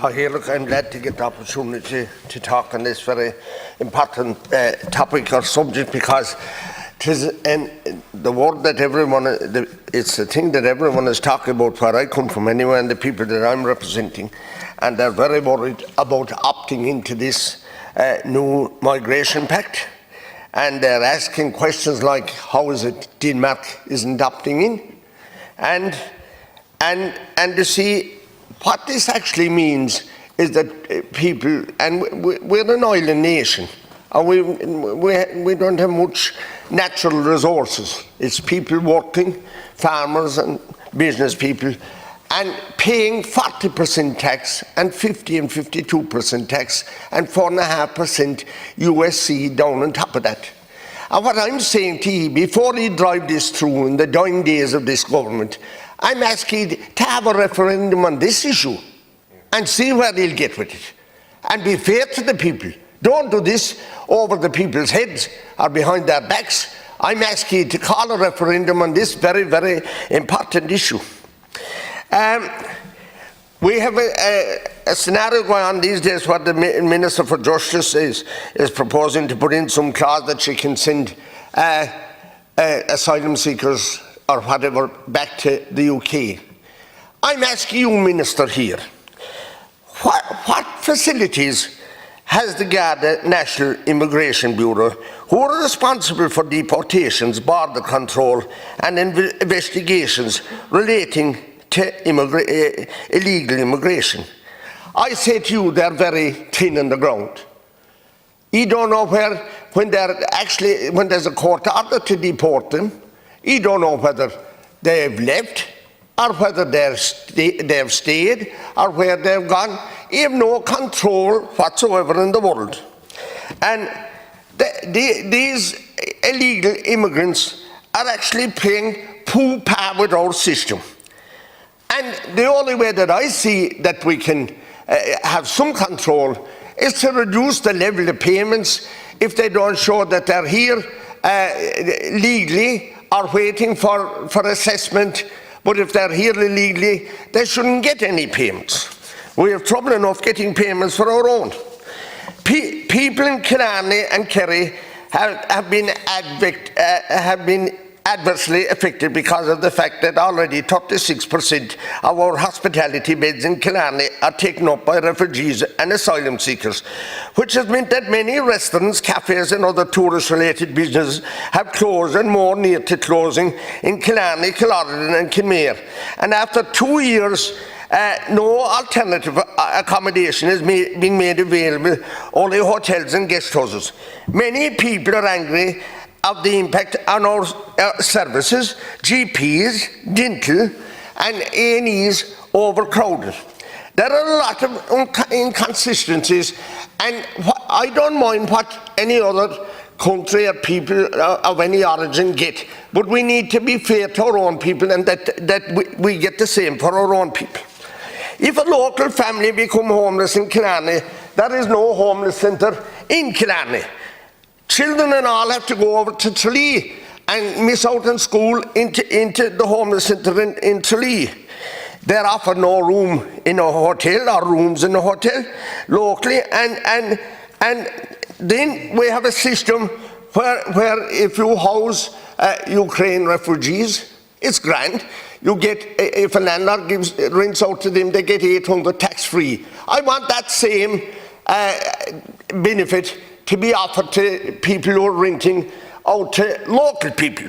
Look, I'm glad to get the opportunity to talk on this very important topic or subject, because the word that everyone, it's the thing that everyone is talking about where I come from anyway, and the people that I'm representing, and they're very worried about opting into this new migration pact, and they're asking questions like, how is it Denmark isn't opting in? And to see what this actually means is that people, and we're an island nation, and we don't have much natural resources. It's people working, farmers and business people, and paying 40% tax and 50 and 52% tax and 4.5% USC down on top of that. And what I'm saying to you, before you drive this through in the dying days of this government, I'm asking to have a referendum on this issue and see where they'll get with it. And be fair to the people. Don't do this over the people's heads or behind their backs. I'm asking you to call a referendum on this very, very important issue. We have a scenario going on these days where the Minister for Justice is proposing to put in some clause that she can send asylum seekers or whatever back to the UK. I'm asking you, Minister, here, what facilities has the Garda National Immigration Bureau, who are responsible for deportations, border control and investigations relating to illegal immigration? I say to you, they're very thin on the ground. You don't know when there's a court order to deport them, you don't know whether they've left or whether they've stayed or where they've gone. You have no control whatsoever in the world. And these illegal immigrants are actually paying poo-pah with our system. And the only way that I see that we can have some control is to reduce the level of payments if they don't show that they're here legally or waiting for assessment. But if they're here illegally, they shouldn't get any payments. We have trouble enough getting payments for our own. People in Killarney and Kerry have been adversely affected because of the fact that already 36% of our hospitality beds in Killarney are taken up by refugees and asylum seekers, which has meant that many restaurants, cafes and other tourist-related businesses have closed and more near to closing in Killarney, Killorglin and Kinmare. And after 2 years, no alternative accommodation is being made available, only hotels and guest houses. Many people are angry of the impact on our services, GPs, dental and A&Es overcrowded. There are a lot of inconsistencies, and I don't mind what any other country or people of any origin get, but we need to be fair to our own people, and that we get the same for our own people. If a local family become homeless in Killarney, there is no homeless centre in Killarney. Children and all have to go over to Tralee and miss out on school into the homeless centre in Tralee. They're offered no room in a hotel or rooms in a hotel locally, and then we have a system where if you house Ukraine refugees, it's grand. You get, if a landlord rents out to them, they get 800 tax-free. I want that same benefit to be offered to people who are renting out to local people.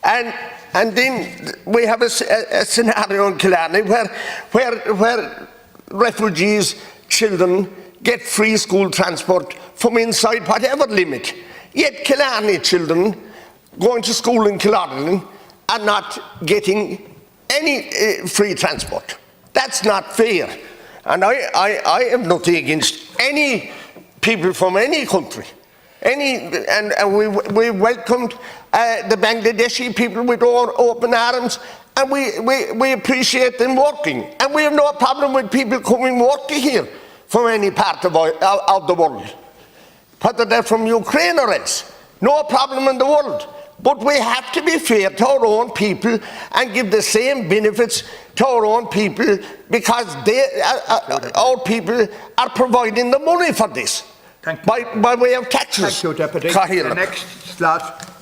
And then we have a scenario in Killarney where refugees' children get free school transport from inside whatever limit. Yet Killarney children going to school in Killorglin are not getting any free transport. That's not fair. And I have nothing against any people from any country. And we welcomed the Bangladeshi people with open arms, and we appreciate them working. And we have no problem with people coming working here from any part of the world, whether they're from Ukraine or else. No problem in the world. But we have to be fair to our own people and give the same benefits to our own people, because our people are providing the money for this by way of taxes. Thank you, Deputy. The next slot.